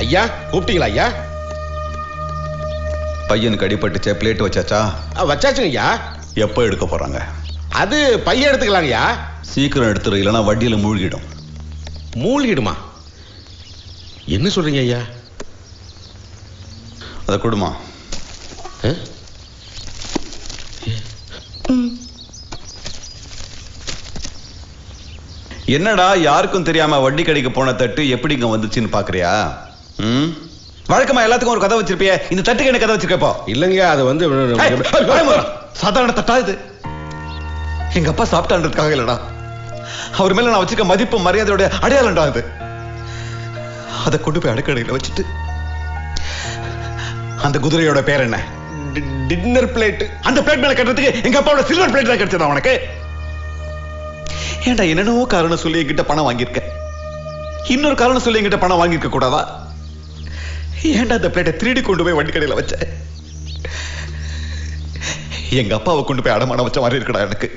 ஐயா கூப்பிட்டீங்களா ஐயா? பையனுக்கு அடிபட்டுச்சே, பிளேட் வச்சாச்சா? வச்சாச்சுங்க ஐயா. எப்போ எடுக்க போறாங்க? அது பையன் எடுத்துக்கலாங்க ஐயா. சீக்கிரம் எடுத்துரு, இல்லைன்னா வட்டியில மூழ்கிடும். மூழ்கிடுமா? என்ன சொல்றீங்க ஐயா? அதை கொடுமா. என்னடா யாருக்கும் தெரியாம வட்டி கடைக்கு போன தட்டு எப்படிங்க வந்துச்சுன்னு பாக்குறியா? வழக்கமா எல்லாத்துக்கும் ஒரு கதை வச்சிருப்பிய, இந்த தட்டுக்கு என்ன கதை வச்சிருக்கப்போ? இல்லைங்க, அது வந்து சாதாரண தட்டா இது? எங்க அப்பா சாப்பிட்டான்றதுக்காக இல்லடா, அவர் மேல நான் வச்சிருக்க மதிப்பு மரியாதையோட அடையாளம்டா அது. அதை கொண்டு போய் அடுக்கடையில வச்சுட்டு, அந்த குதிரையோட பேர் என்ன? Dinner plate. அந்த பிளேட் மேல கட்டுறதுக்கு எங்க அப்பாவோட சில்வர் பிளேட் தான் கிடைச்சதா உனக்கு? ஏண்டா என்னென்னவோ காரணம் சொல்லி என்கிட்ட பணம் வாங்கியிருக்க, இன்னொரு காரணம் சொல்லி என்கிட்ட பணம் வாங்கியிருக்க கூடாதா? ஏண்டா அந்த பிளேட்டை திருடி கொண்டு போய் வண்டி கடையில வச்ச? எங்க அப்பாவை கொண்டு போய் அடமானம் வச்ச மாதிரி இருக்கடா எனக்கு.